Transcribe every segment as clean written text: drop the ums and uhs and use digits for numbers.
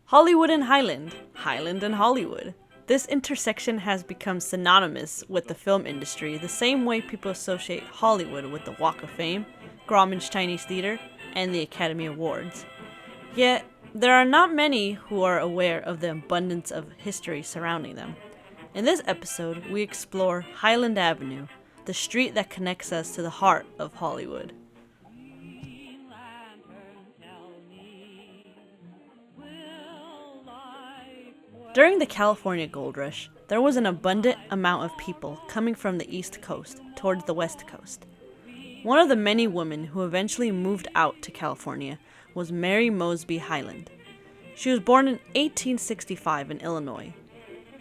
Hollywood and Highland, Highland and Hollywood. This intersection has become synonymous with the film industry the same way people associate Hollywood with the Walk of Fame, Grauman's Chinese Theater, and the Academy Awards. Yet, there are not many who are aware of the abundance of history surrounding them. In this episode, we explore Highland Avenue, the street that connects us to the heart of Hollywood. During the California Gold Rush, there was an abundant amount of people coming from the East Coast towards the West Coast. One of the many women who eventually moved out to California was Mary Mosby Highland. She was born in 1865 in Illinois.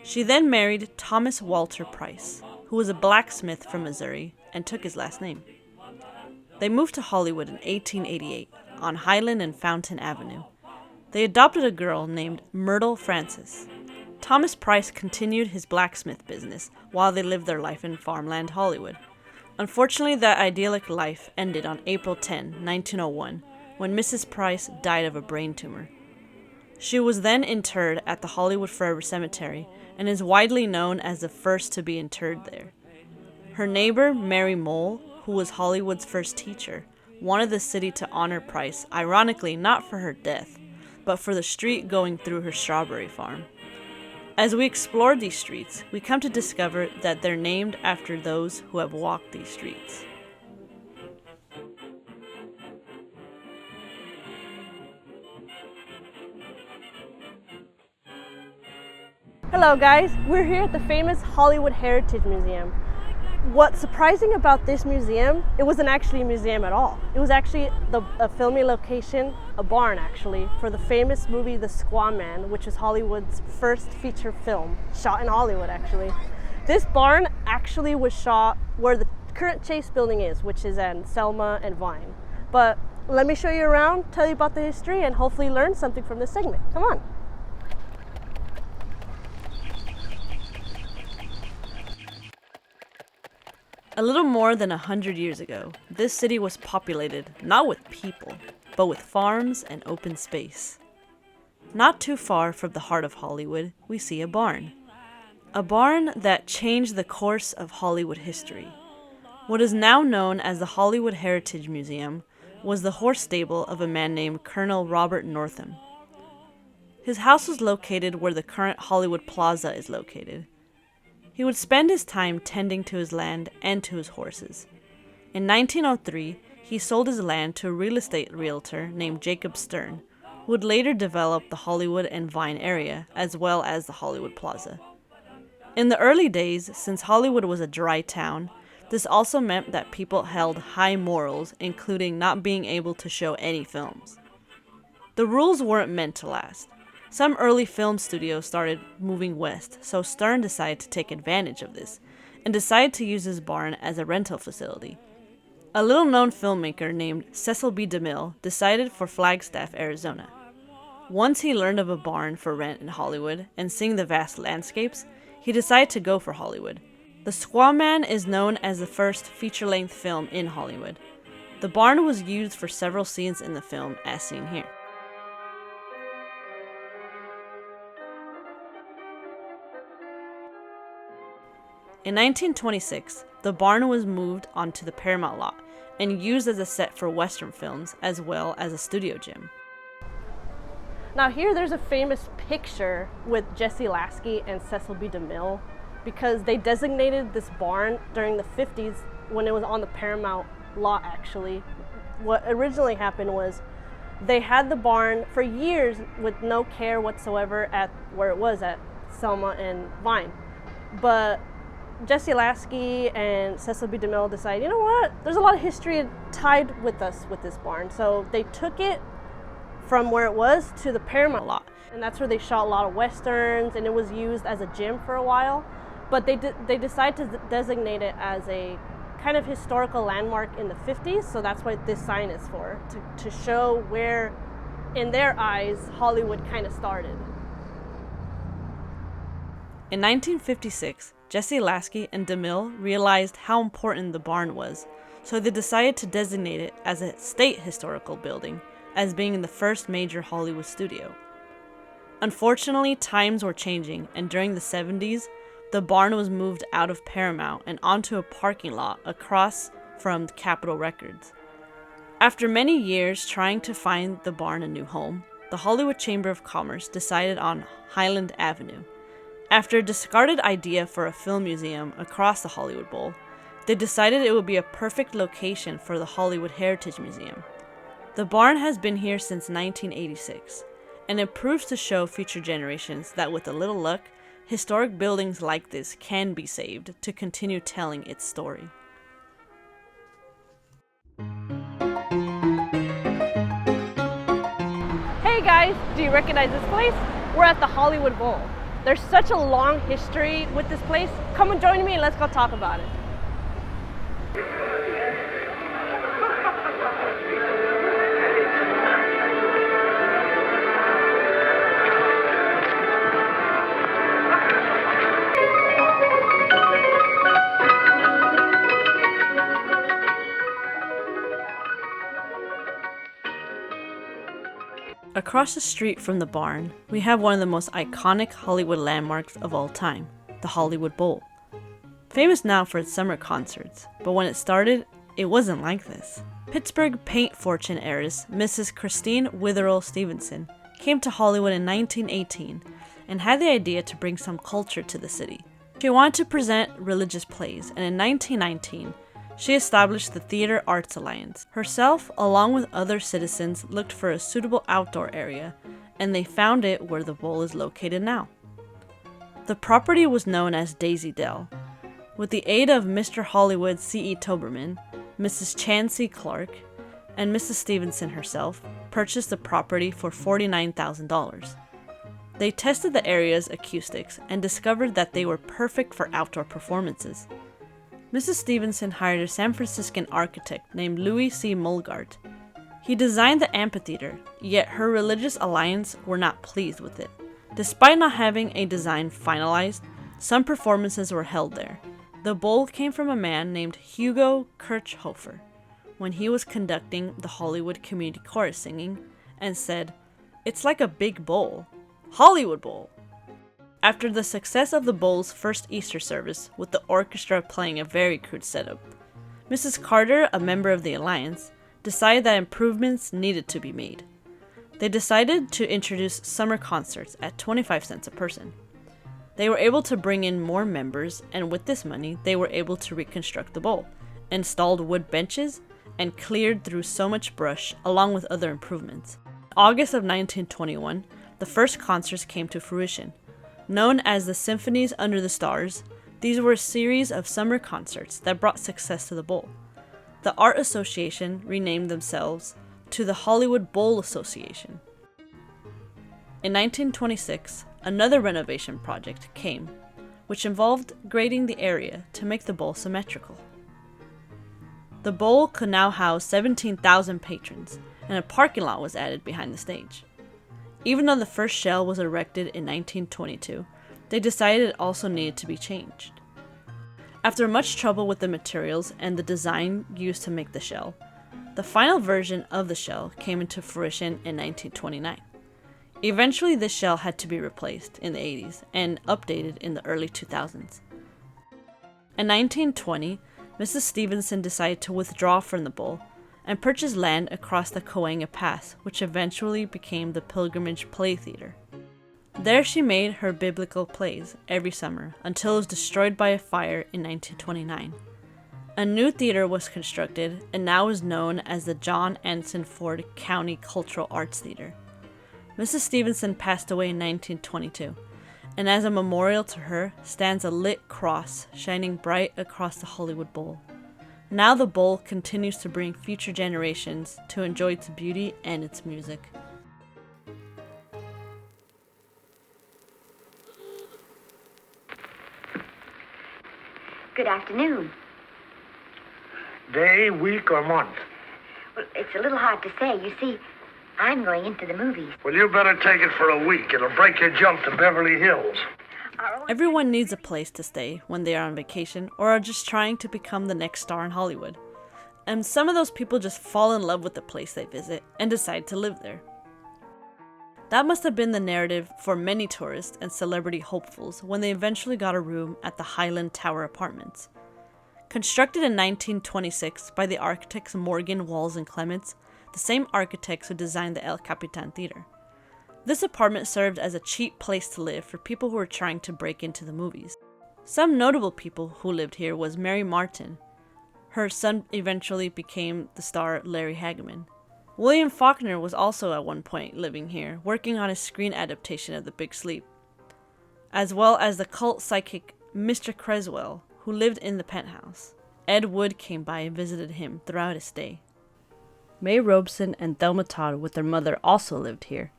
She then married Thomas Walter Price, who was a blacksmith from Missouri and took his last name. They moved to Hollywood in 1888 on Highland and Fountain Avenue. They adopted a girl named Myrtle Francis. Thomas Price continued his blacksmith business while they lived their life in farmland Hollywood. Unfortunately, that idyllic life ended on April 10, 1901, when Mrs. Price died of a brain tumor. She was then interred at the Hollywood Forever Cemetery and is widely known as the first to be interred there. Her neighbor, Mary Mole, who was Hollywood's first teacher, wanted the city to honor Price, ironically not for her death, but for the street going through her strawberry farm. As we explore these streets, we come to discover that they're named after those who have walked these streets. Hello guys, we're here at the famous Hollywood Heritage Museum. What's surprising about this museum, it wasn't actually a museum at all. It was actually a filming location, a barn actually, for the famous movie The Squaw Man, which is Hollywood's first feature film, shot in Hollywood actually. This barn actually was shot where the current Chase building is, which is in Selma and Vine. But let me show you around, tell you about the history, and hopefully learn something from this segment. Come on. A little more than 100 years ago, this city was populated not with people, but with farms and open space. Not too far from the heart of Hollywood, we see a barn. A barn that changed the course of Hollywood history. What is now known as the Hollywood Heritage Museum was the horse stable of a man named Colonel Robert Northam. His house was located where the current Hollywood Plaza is located. He would spend his time tending to his land and to his horses. In 1903, he sold his land to a real estate realtor named Jacob Stern, who would later develop the Hollywood and Vine area, as well as the Hollywood Plaza. In the early days, since Hollywood was a dry town, this also meant that people held high morals, including not being able to show any films. The rules weren't meant to last. Some early film studios started moving west, so Stern decided to take advantage of this, and decided to use his barn as a rental facility. A little-known filmmaker named Cecil B. DeMille decided for Flagstaff, Arizona. Once he learned of a barn for rent in Hollywood, and seeing the vast landscapes, he decided to go for Hollywood. The Squaw Man is known as the first feature-length film in Hollywood. The barn was used for several scenes in the film, as seen here. In 1926, the barn was moved onto the Paramount lot and used as a set for Western films as well as a studio gym. Now here there's a famous picture with Jesse Lasky and Cecil B. DeMille because they designated this barn during the 50s when it was on the Paramount lot actually. What originally happened was they had the barn for years with no care whatsoever at where it was at Selma and Vine. But Jesse Lasky and Cecil B. DeMille decided, you know what, there's a lot of history tied with us with this barn. So they took it from where it was to the Paramount lot. And that's where they shot a lot of Westerns, and it was used as a gym for a while. But they decided to designate it as a kind of historical landmark in the 50s. So that's what this sign is for, to show where, in their eyes, Hollywood kind of started. In 1956, Jesse Lasky and DeMille realized how important the barn was, so they decided to designate it as a state historical building, as being the first major Hollywood studio. Unfortunately, times were changing, and during the 70s, the barn was moved out of Paramount and onto a parking lot across from Capitol Records. After many years trying to find the barn a new home, the Hollywood Chamber of Commerce decided on Highland Avenue. After a discarded idea for a film museum across the Hollywood Bowl, they decided it would be a perfect location for the Hollywood Heritage Museum. The barn has been here since 1986, and it proves to show future generations that with a little luck, historic buildings like this can be saved to continue telling its story. Hey guys, do you recognize this place? We're at the Hollywood Bowl. There's such a long history with this place. Come and join me and let's go talk about it. Across the street from the barn, we have one of the most iconic Hollywood landmarks of all time, the Hollywood Bowl. Famous now for its summer concerts, but when it started, it wasn't like this. Pittsburgh paint fortune heiress Mrs. Christine Witherell Stevenson came to Hollywood in 1918 and had the idea to bring some culture to the city. She wanted to present religious plays, and in 1919, she established the Theater Arts Alliance. Herself, along with other citizens, looked for a suitable outdoor area, and they found it where the bowl is located now. The property was known as Daisy Dell. With the aid of Mr. Hollywood C.E. Toberman, Mrs. Chansey Clark, and Mrs. Stevenson herself, purchased the property for $49,000. They tested the area's acoustics and discovered that they were perfect for outdoor performances. Mrs. Stevenson hired a San Franciscan architect named Louis C. Mulgart. He designed the amphitheater, yet her religious alliance were not pleased with it. Despite not having a design finalized, some performances were held there. The bowl came from a man named Hugo Kirchhofer when he was conducting the Hollywood Community Chorus singing and said, "It's like a big bowl. Hollywood Bowl." After the success of the bowl's first Easter service, with the orchestra playing a very crude setup, Mrs. Carter, a member of the Alliance, decided that improvements needed to be made. They decided to introduce summer concerts at 25 cents a person. They were able to bring in more members, and with this money, they were able to reconstruct the bowl, installed wood benches, and cleared through so much brush, along with other improvements. In August of 1921, the first concerts came to fruition. Known as the Symphonies Under the Stars, these were a series of summer concerts that brought success to the bowl. The Art Association renamed themselves to the Hollywood Bowl Association. In 1926, another renovation project came, which involved grading the area to make the bowl symmetrical. The bowl could now house 17,000 patrons, and a parking lot was added behind the stage. Even though the first shell was erected in 1922, they decided it also needed to be changed. After much trouble with the materials and the design used to make the shell, the final version of the shell came into fruition in 1929. Eventually, this shell had to be replaced in the 80s and updated in the early 2000s. In 1920, Mrs. Stevenson decided to withdraw from the bowl and purchased land across the Cahuenga Pass, which eventually became the Pilgrimage Play Theater. There she made her biblical plays every summer until it was destroyed by a fire in 1929. A new theater was constructed and now is known as the John Anson Ford County Cultural Arts Theater. Mrs. Stevenson passed away in 1922, and as a memorial to her stands a lit cross shining bright across the Hollywood Bowl. Now the bowl continues to bring future generations to enjoy its beauty and its music. Good afternoon. Day, week, or month? Well, it's a little hard to say. You see, I'm going into the movies. Well, you better take it for a week. It'll break your jump to Beverly Hills. Everyone needs a place to stay when they are on vacation or are just trying to become the next star in Hollywood. And some of those people just fall in love with the place they visit and decide to live there. That must have been the narrative for many tourists and celebrity hopefuls when they eventually got a room at the Highland Tower Apartments. Constructed in 1926 by the architects Morgan, Walls, and Clements, the same architects who designed the El Capitan Theater. This apartment served as a cheap place to live for people who were trying to break into the movies. Some notable people who lived here was Mary Martin. Her son eventually became the star Larry Hagman. William Faulkner was also at one point living here, working on a screen adaptation of The Big Sleep, as well as the cult psychic Mr. Creswell, who lived in the penthouse. Ed Wood came by and visited him throughout his stay. May Robeson and Thelma Todd with their mother also lived here.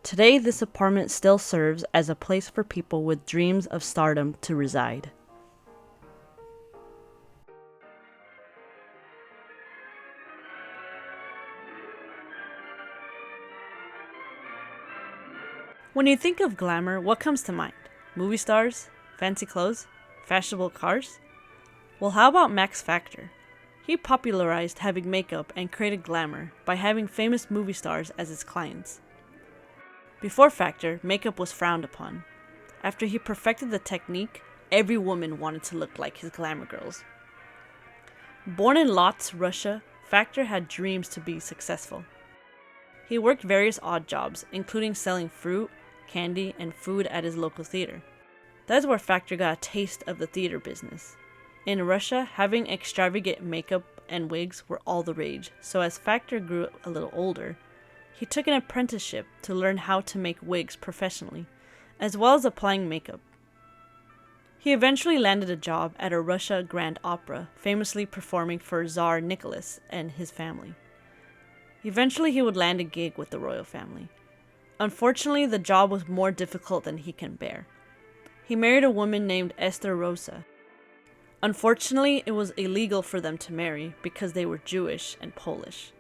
Today, this apartment still serves as a place for people with dreams of stardom to reside. When you think of glamour, what comes to mind? Movie stars? Fancy clothes? Fashionable cars? Well, how about maxfactor? He popularized having makeup and created glamour by having famous movie stars as his clients. Before Factor, makeup was frowned upon. After he perfected the technique, every woman wanted to look like his glamour girls. Born in Lodz, Russia, Factor had dreams to be successful. He worked various odd jobs, including selling fruit, candy, and food at his local theater. That's where Factor got a taste of the theater business. In Russia, having extravagant makeup and wigs were all the rage, so as Factor grew a little older, he took an apprenticeship to learn how to make wigs professionally, as well as applying makeup. He eventually landed a job at a Russia Grand Opera, famously performing for Tsar Nicholas and his family. Eventually, he would land a gig with the royal family. Unfortunately, the job was more difficult than he can bear. He married a woman named Esther Rosa. Unfortunately, it was illegal for them to marry because they were Jewish and Polish.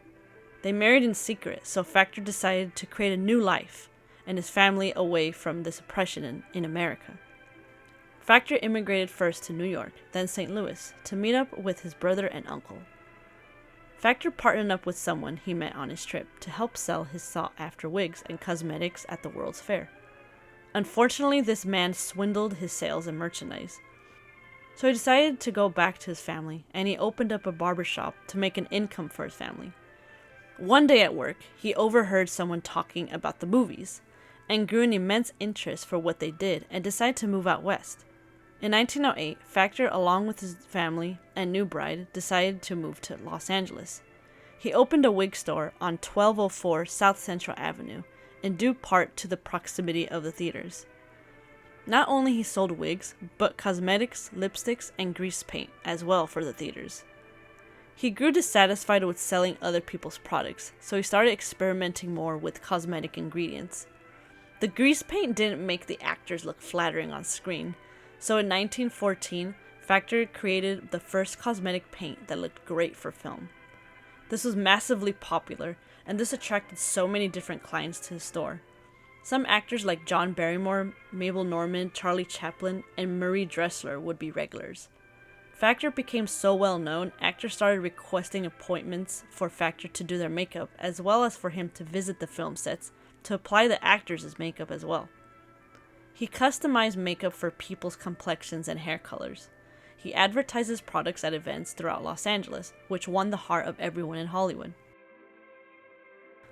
They married in secret, so Factor decided to create a new life and his family away from this oppression in America. Factor immigrated first to New York, then St. Louis, to meet up with his brother and uncle. Factor partnered up with someone he met on his trip to help sell his sought-after wigs and cosmetics at the World's Fair. Unfortunately, this man swindled his sales and merchandise. So he decided to go back to his family, and he opened up a barbershop to make an income for his family. One day at work, he overheard someone talking about the movies, and grew an immense interest for what they did and decided to move out west. In 1908, Factor, along with his family and new bride, decided to move to Los Angeles. He opened a wig store on 1204 South Central Avenue, in due part to the proximity of the theaters. Not only he sold wigs, but cosmetics, lipsticks, and grease paint as well for the theaters. He grew dissatisfied with selling other people's products, so he started experimenting more with cosmetic ingredients. The grease paint didn't make the actors look flattering on screen, so in 1914, Factor created the first cosmetic paint that looked great for film. This was massively popular, and this attracted so many different clients to his store. Some actors like John Barrymore, Mabel Normand, Charlie Chaplin, and Marie Dressler would be regulars. Factor became so well known, actors started requesting appointments for Factor to do their makeup, as well as for him to visit the film sets to apply the actors' makeup as well. He customized makeup for people's complexions and hair colors. He advertises products at events throughout Los Angeles, which won the heart of everyone in Hollywood.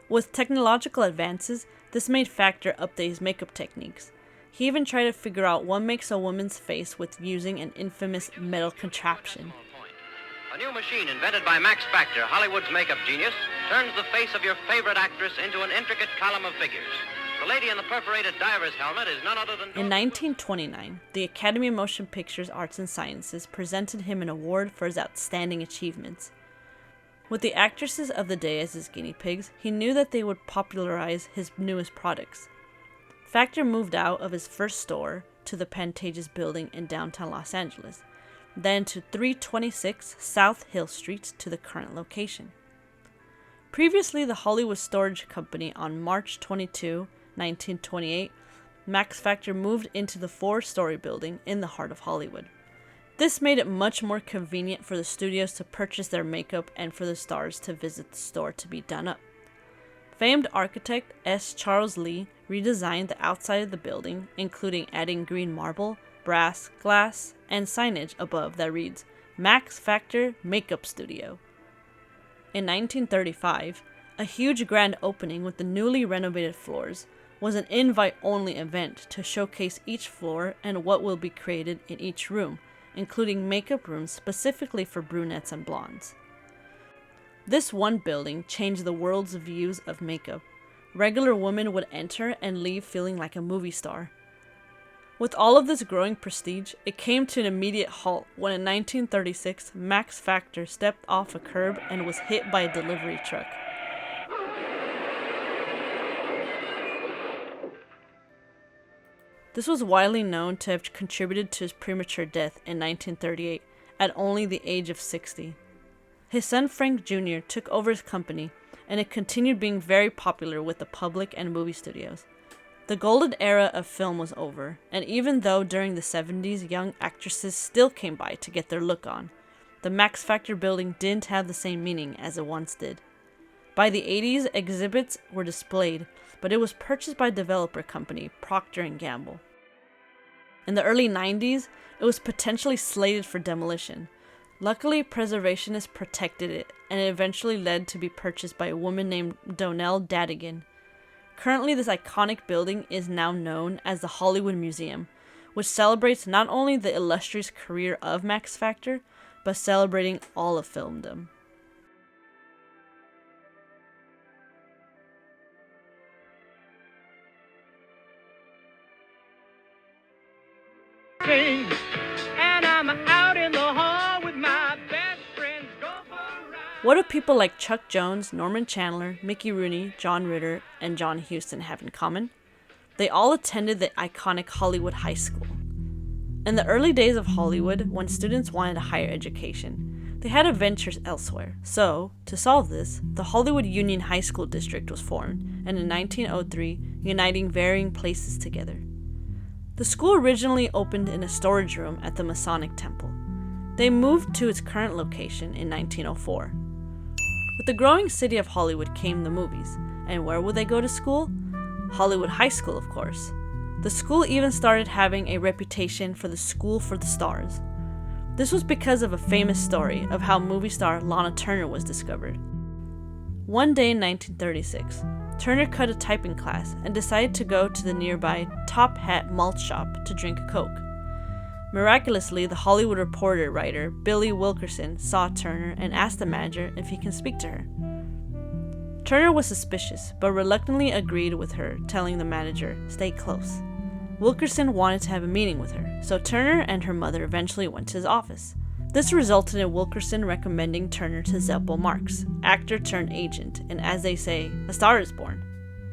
With technological advances, this made Factor update his makeup techniques. He even tried to figure out what makes a woman's face with using an infamous metal contraption. A new machine invented by maxfactor, Hollywood's makeup genius, turns the face of your favorite actress into an intricate column of figures. The lady in the perforated diver's helmet is none other than... In 1929, the Academy of Motion Pictures Arts and Sciences presented him an award for his outstanding achievements. With the actresses of the day as his guinea pigs, he knew that they would popularize his newest products. Factor moved out of his first store to the Pantages building in downtown Los Angeles, then to 326 South Hill Street to the current location. Previously the Hollywood Storage Company, on March 22, 1928, maxfactor moved into the 4-story building in the heart of Hollywood. This made it much more convenient for the studios to purchase their makeup and for the stars to visit the store to be done up. Famed architect S. Charles Lee redesigned the outside of the building, including adding green marble, brass, glass, and signage above that reads, Max Factor Makeup Studio. In 1935, a huge grand opening with the newly renovated floors was an invite-only event to showcase each floor and what will be created in each room, including makeup rooms specifically for brunettes and blondes. This one building changed the world's views of makeup. Regular women would enter and leave feeling like a movie star. With all of this growing prestige, it came to an immediate halt when in 1936, Max Factor stepped off a curb and was hit by a delivery truck. This was widely known to have contributed to his premature death in 1938 at only the age of 60. His son Frank Jr. took over his company, and it continued being very popular with the public and movie studios. The golden era of film was over, and even though during the 70s young actresses still came by to get their look on, the Max Factor building didn't have the same meaning as it once did. By the 80s, exhibits were displayed, but it was purchased by developer company Procter & Gamble. In the early 90s, it was potentially slated for demolition. Luckily, preservationists protected it, and it eventually led to be purchased by a woman named Donnell Dadigan. Currently, this iconic building is now known as the Hollywood Museum, which celebrates not only the illustrious career of Max Factor, but celebrating all of filmdom. And I'm out in the hall with my best friends. Go for a ride. What do people like Chuck Jones, Norman Chandler, Mickey Rooney, John Ritter, and John Huston have in common? They all attended the iconic Hollywood High School. In the early days of Hollywood, when students wanted a higher education, they had to venture elsewhere. So, to solve this, the Hollywood Union High School District was formed, and in 1903, uniting varying places together. The school originally opened in a storage room at the Masonic Temple. They moved to its current location in 1904. With the growing city of Hollywood came the movies, and where would they go to school? Hollywood High School, of course. The school even started having a reputation for the school for the stars. This was because of a famous story of how movie star Lanaturner was discovered. One day in 1936, Turner cut a typing class and decided to go to the nearby Top Hat malt shop to drink a Coke. Miraculously, the Hollywood Reporter writer Billy Wilkerson saw Turner and asked the manager if he can speak to her. Turner was suspicious, but reluctantly agreed with her, telling the manager, "Stay close." Wilkerson wanted to have a meeting with her, so Turner and her mother eventually went to his office. This resulted in Wilkerson recommending Turner to Zeppo Marx, actor turned agent, and as they say, a star is born.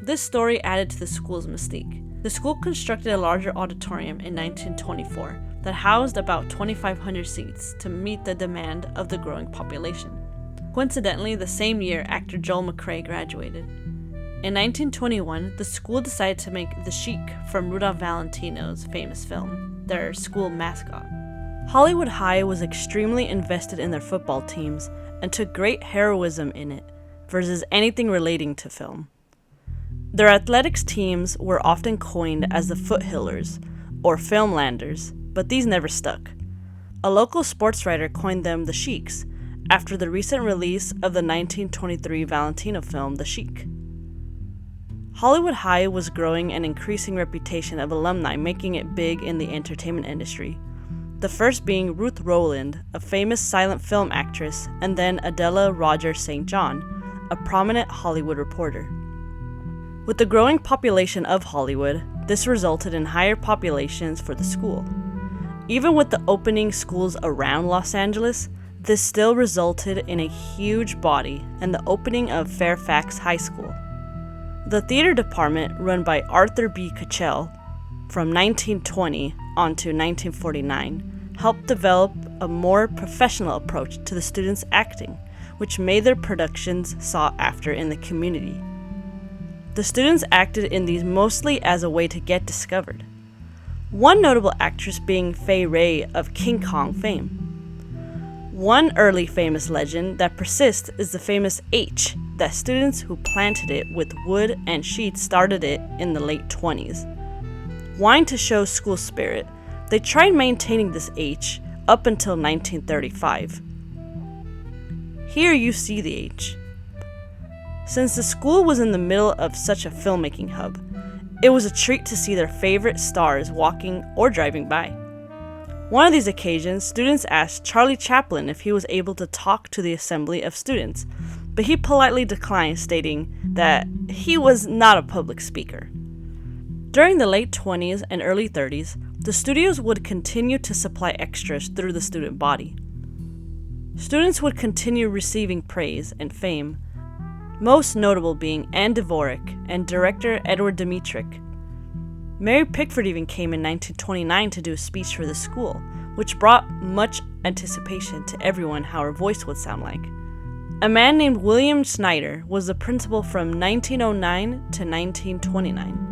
This story added to the school's mystique. The school constructed a larger auditorium in 1924 that housed about 2,500 seats to meet the demand of the growing population. Coincidentally, the same year actor Joel McCrea graduated. In 1921, the school decided to make the Sheik from Rudolphvalentino's famous film their school mascot. Hollywood High was extremely invested in their football teams and took great heroism in it versus anything relating to film. Their athletics teams were often coined as the Foothillers or Filmlanders, but these never stuck. A local sports writer coined them the Sheiks after the recent release of the 1923 Valentino film The Sheik. Hollywood High was growing an increasing reputation of alumni making it big in the entertainment industry. The first being Ruth Rowland, a famous silent film actress, and then Adela Rogers St. John, a prominent Hollywood reporter. With the growing population of Hollywood, this resulted in higher populations for the school. Even with the opening schools around Los Angeles, this still resulted in a huge body and the opening of Fairfax High School. The theater department, run by Arthur B. Cachell, from 1920 on to 1949, helped develop a more professional approach to the students' acting, which made their productions sought after in the community. The students acted in these mostly as a way to get discovered. One notable actress being Fay Wray of King Kong fame. One early famous legend that persists is the famous H, that students who planted it with wood and sheets started it in the late 20s. Wanting to show school spirit, they tried maintaining this H up until 1935. Here you see the H. Since the school was in the middle of such a filmmaking hub, it was a treat to see their favorite stars walking or driving by. One of these occasions, students asked Charlie Chaplin if he was able to talk to the assembly of students, but he politely declined, stating that he was not a public speaker. During the late 20s and early 30s, the studios would continue to supply extras through the student body. Students would continue receiving praise and fame, most notable being Anne Dvorak and director Edward Dmytryk. Mary Pickford even came in 1929 to do a speech for the school, which brought much anticipation to everyone how her voice would sound like. A man named William Snyder was the principal from 1909 to 1929.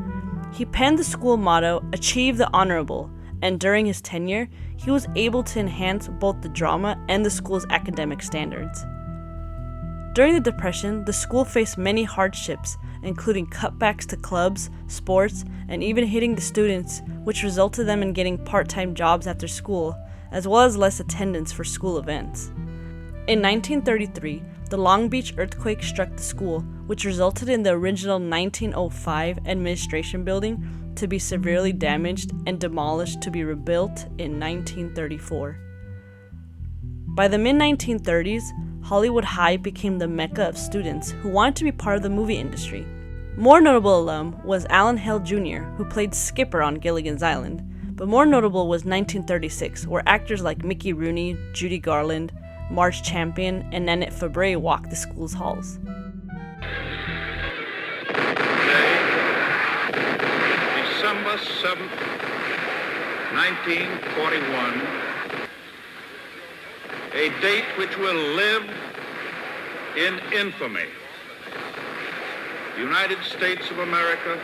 He penned the school motto, "Achieve the Honorable," and during his tenure, he was able to enhance both the drama and the school's academic standards. During the Depression, the school faced many hardships, including cutbacks to clubs, sports, and even hitting the students, which resulted them in getting part-time jobs after school, as well as less attendance for school events. In 1933, the Long Beach earthquake struck the school, which resulted in the original 1905 administration building to be severely damaged and demolished to be rebuilt in 1934. By the mid-1930s, Hollywood High became the mecca of students who wanted to be part of the movie industry. More notable alum was Alan Hale Jr., who played Skipper on Gilligan's Island, but more notable was 1936, where actors like Mickey Rooney, Judy Garland, Marge Champion, and Nanette Fabray walked the school's halls. Today, December 7th, 1941, a date which will live in infamy. The United States of America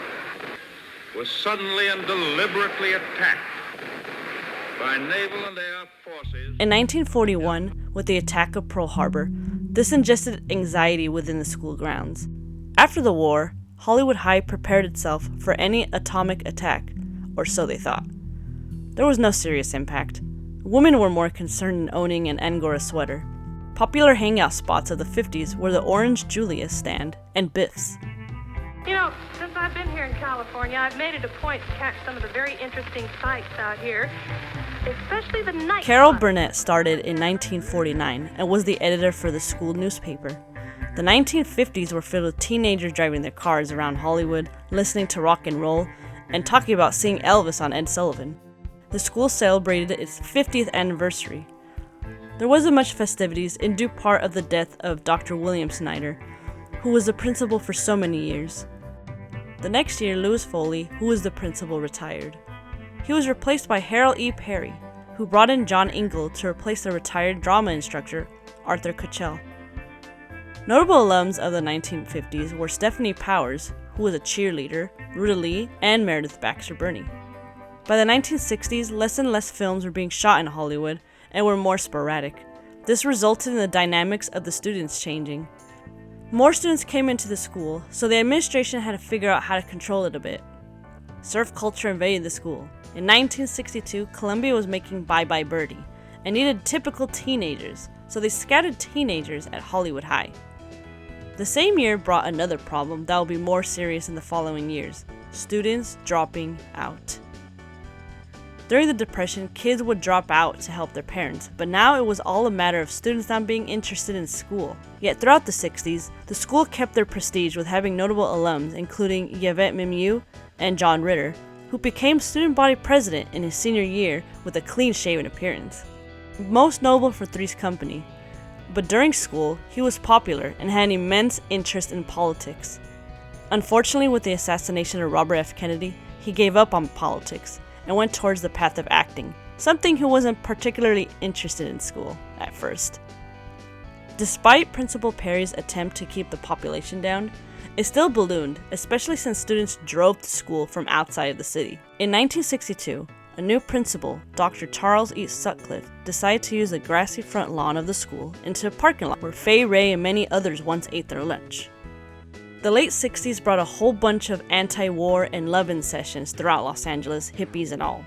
was suddenly and deliberately attacked by naval and air forces. In 1941, with the attack of Pearl Harbor, this ingested anxiety within the school grounds. After the war, Hollywood High prepared itself for any atomic attack, or so they thought. There was no serious impact. Women were more concerned in owning an Angora sweater. Popular hangout spots of the 50s were the Orange Julius stand and Biff's. You know, since I've been here in California, I've made it a point to catch some of the very interesting sights out here, especially the night. Carol Burnett started in 1949 and was the editor for the school newspaper. The 1950s were filled with teenagers driving their cars around Hollywood, listening to rock and roll, and talking about seeing Elvis on Ed Sullivan. The school celebrated its 50th anniversary. There wasn't much festivities in due part of the death of Dr. William Snyder, who was the principal for so many years. The next year, Louis Foley, who was the principal, retired. He was replaced by Harold E. Perry, who brought in John Ingle to replace the retired drama instructor, Arthur Kuchel. Notable alums of the 1950s were Stephanie Powers, who was a cheerleader, Ruta Lee, and Meredith Baxter Birney. By the 1960s, less and less films were being shot in Hollywood and were more sporadic. This resulted in the dynamics of the students changing. More students came into the school, so the administration had to figure out how to control it a bit. Surf culture invaded the school. In 1962, Columbia was making Bye Bye Birdie and needed typical teenagers, so they scouted teenagers at Hollywood High. The same year brought another problem that will be more serious in the following years: students dropping out. During the Depression, kids would drop out to help their parents, but now it was all a matter of students not being interested in school. Yet throughout the 60s, the school kept their prestige with having notable alums, including Yvette Mimieux and John Ritter, who became student body president in his senior year with a clean-shaven appearance. Most notable for Three's Company, but during school, he was popular and had an immense interest in politics. Unfortunately, with the assassination of Robert F. Kennedy, he gave up on politics and went towards the path of acting, something he wasn't particularly interested in school at first. Despite Principal Perry's attempt to keep the population down, it still ballooned, especially since students drove to school from outside of the city. In 1962, a new principal, Dr. Charles E. Sutcliffe, decided to use the grassy front lawn of the school into a parking lot where Fay Ray and many others once ate their lunch. The late 60s brought a whole bunch of anti-war and love-in sessions throughout Los Angeles, hippies and all.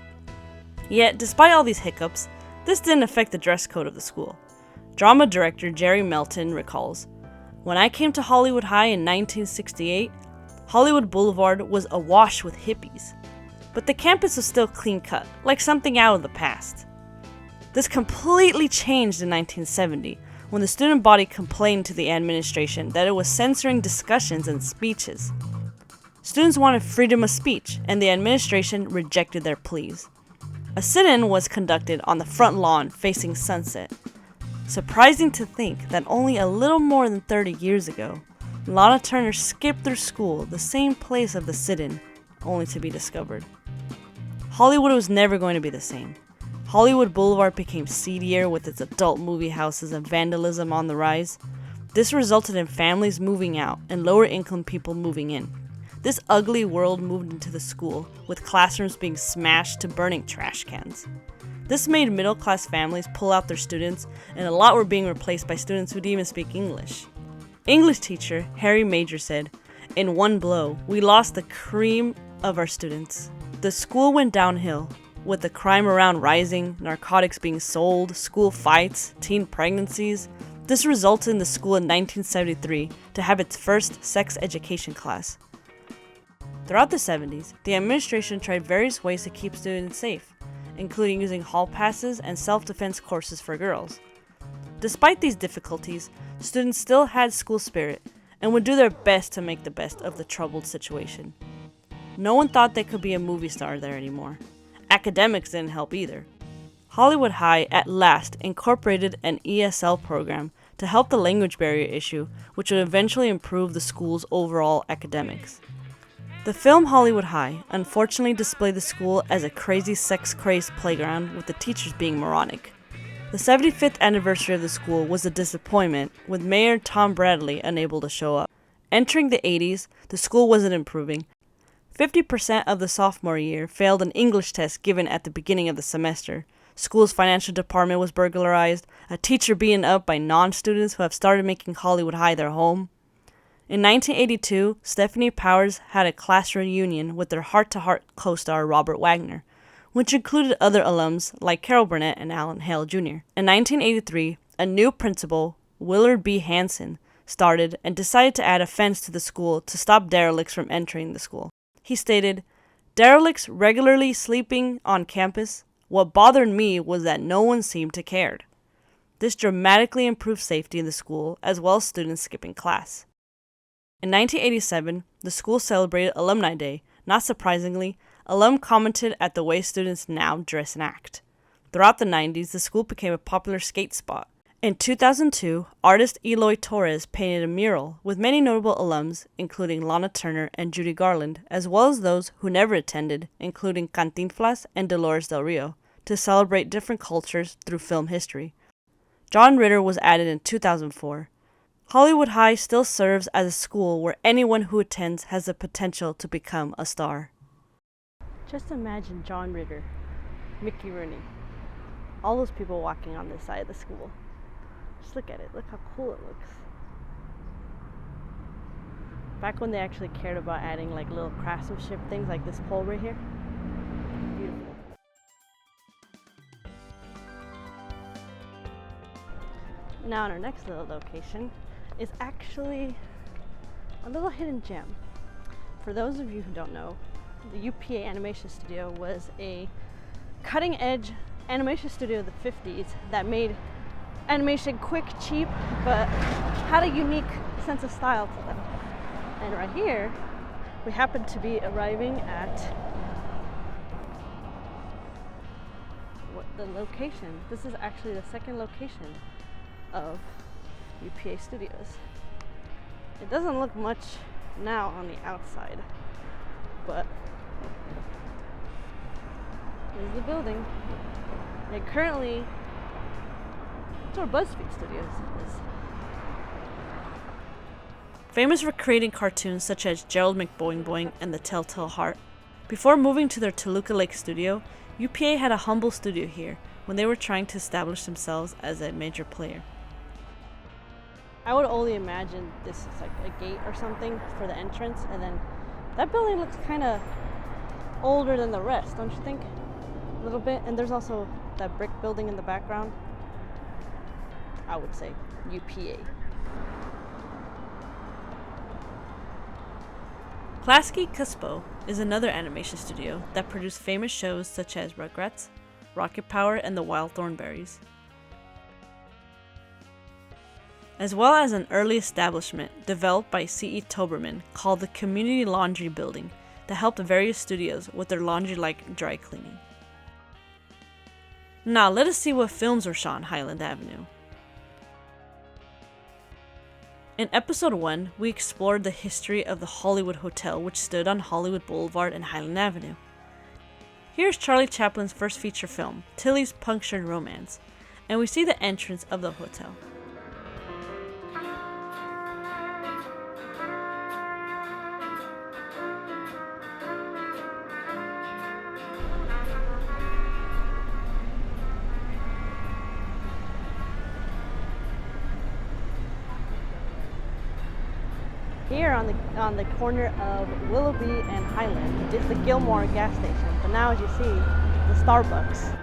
Yet, despite all these hiccups, this didn't affect the dress code of the school. Drama director Jerry Melton recalls, "When I came to Hollywood High in 1968, Hollywood Boulevard was awash with hippies. But the campus was still clean-cut, like something out of the past. This completely changed in 1970, when the student body complained to the administration that it was censoring discussions and speeches. Students wanted freedom of speech, and the administration rejected their pleas. A sit-in was conducted on the front lawn facing Sunset. Surprising to think that only a little more than 30 years ago, Lanaturner skipped through school the same place of the sit-in, only to be discovered. Hollywood was never going to be the same. Hollywood Boulevard became seedier with its adult movie houses and vandalism on the rise. This resulted in families moving out and lower income people moving in. This ugly world moved into the school, with classrooms being smashed to burning trash cans. This made middle-class families pull out their students, and a lot were being replaced by students who didn't even speak English. English teacher Harry Major said, "In one blow, we lost the cream of our students." The school went downhill, with the crime around rising, narcotics being sold, school fights, teen pregnancies. This resulted in the school in 1973 to have its first sex education class. Throughout the 70s, the administration tried various ways to keep students safe, including using hall passes and self-defense courses for girls. Despite these difficulties, students still had school spirit and would do their best to make the best of the troubled situation. No one thought they could be a movie star there anymore. Academics didn't help either. Hollywood High at last incorporated an ESL program to help the language barrier issue, which would eventually improve the school's overall academics. The film Hollywood High unfortunately displayed the school as a crazy sex-crazed playground, with the teachers being moronic. The 75th anniversary of the school was a disappointment, with Mayor Tom Bradley unable to show up. Entering the 80s, the school wasn't improving. 50% of the sophomore year failed an English test given at the beginning of the semester. School's financial department was burglarized, a teacher beaten up by non-students who have started making Hollywood High their home. In 1982, Stephanie Powers had a class reunion with their heart-to-heart co-star Robert Wagner, which included other alums like Carol Burnett and Alan Hale Jr. In 1983, a new principal, Willard B. Hansen, started and decided to add a fence to the school to stop derelicts from entering the school. He stated, "Derelicts regularly sleeping on campus. What bothered me was that no one seemed to care." This dramatically improved safety in the school, as well as students skipping class. In 1987, the school celebrated Alumni Day. Not surprisingly, alum commented at the way students now dress and act. Throughout the 90s, the school became a popular skate spot. In 2002, artist Eloy Torres painted a mural with many notable alums, including Lanaturner and Judy Garland, as well as those who never attended, including Cantinflas and Dolores Del Rio, to celebrate different cultures through film history. Johnritter was added in 2004. Hollywood High still serves as a school where anyone who attends has the potential to become a star. Just imagine Johnritter, Mickey Rooney, all those people walking on this side of the school. Just look at it. Look how cool it looks. Back when they actually cared about adding like little craftsmanship things like this pole right here. Beautiful. Now in our next little location is actually a little hidden gem. For those of you who don't know, the UPA Animation Studio was a cutting-edge animation studio of the 50s that made animation quick, cheap, but had a unique sense of style to them. And right here, we happen to be arriving at the location. This is actually the second location of UPA Studios. It doesn't look much now on the outside, but here's the building. And currently, it's where BuzzFeed Studios is. Famous for creating cartoons such as Gerald McBoing Boing and The Telltale Heart, before moving to their Toluca Lake studio, UPA had a humble studio here when they were trying to establish themselves as a major player. I would only imagine this is like a gate or something for the entrance, and then that building looks kind of older than the rest, don't you think? A little bit. And there's also that brick building in the background. I would say UPA. Klasky Csupo is another animation studio that produced famous shows such as Rugrats, Rocket Power, and The Wild Thornberrys, as well as an early establishment developed by C.E. Toberman called the Community Laundry Building that helped various studios with their laundry-like dry cleaning. Now let us see what films were shot on Highland Avenue. In episode 1, we explored the history of the Hollywood Hotel, which stood on Hollywood Boulevard and Highland Avenue. Here's Charlie Chaplin's first feature film, Tilly's Punctured Romance, and we see the entrance of the hotel. Here on the corner of Willoughby and Highland is the Gilmore gas station, but now as you see, the Starbucks.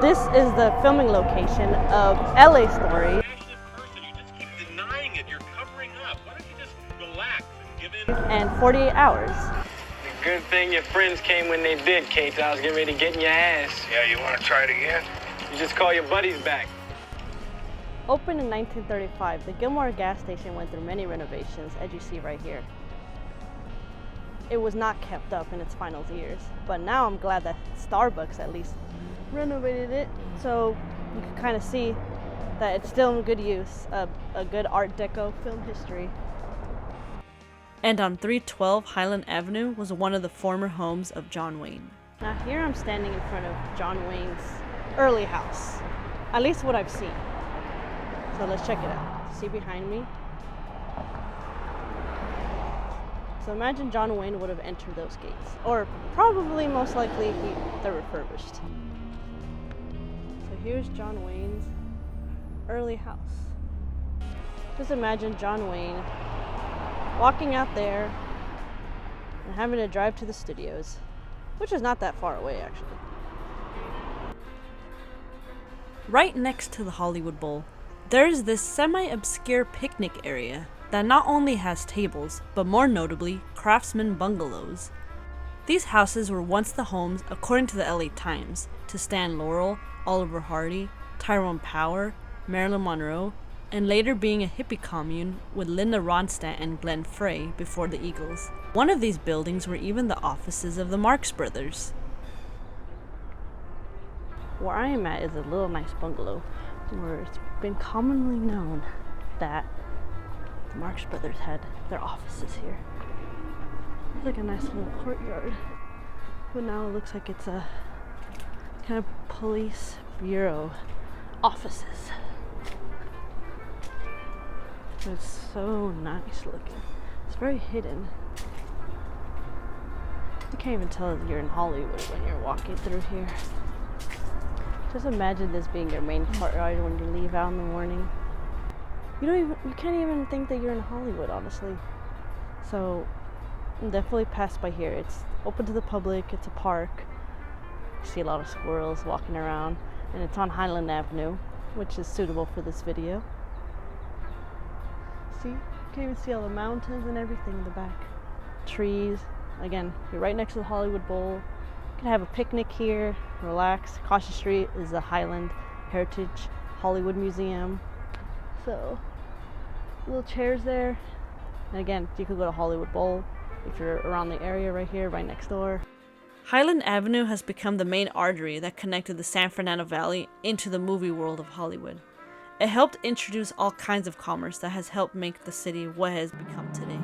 This is the filming location of LA Story. And 48 Hours. Good thing your friends came when they did, Kate. I was getting ready to get in your ass. Yeah, you want to try it again? You just call your buddies back. Opened in 1935, the Gilmore gas station went through many renovations, as you see right here. It was not kept up in its final years, but now I'm glad that Starbucks at least renovated it, so you can kind of see that it's still in good use, a good Art Deco film history. And on 312 Highland Avenue was one of the former homes of John Wayne. Now here I'm standing in front of John Wayne's early house, at least what I've seen. So let's check it out. See behind me? So imagine John Wayne would have entered those gates, or probably most likely they're refurbished. So here's John Wayne's early house. Just imagine John Wayne walking out there and having to drive to the studios, which is not that far away actually. Right next to the Hollywood Bowl, there is this semi-obscure picnic area that not only has tables, but more notably, craftsman bungalows. These houses were once the homes, according to the LA Times, to Stanandlaurel, Oliver Hardy, Tyrone Power, Marilyn Monroe, and later being a hippie commune with Lindaronstadt and Glenn Frey before the Eagles. One of these buildings were even the offices of the Marx Brothers. Where I am at is a little nice bungalow where it's been commonly known that the Marx Brothers had their offices here. It's like a nice little courtyard, but now it looks like it's a kind of police bureau offices. It's so nice looking. It's very hidden. You can't even tell that you're in Hollywood when you're walking through here. Just imagine this being your main courtyard when you leave out in the morning. You can't even think that you're in Hollywood, honestly. So definitely pass by here. It's open to the public. It's a park. You see a lot of squirrels walking around, and it's on Highland Avenue, which is suitable for this video. See, you can even see all the mountains and everything in the back. Trees. Again, you're right next to the Hollywood Bowl. You can have a picnic here, relax. Across the street is the Highland Heritage Hollywood Museum. So, little chairs there. And again, you could go to Hollywood Bowl if you're around the area right here, right next door. Highland Avenue has become the main artery that connected the San Fernando Valley into the movie world of Hollywood. It helped introduce all kinds of commerce that has helped make the city what it has become today.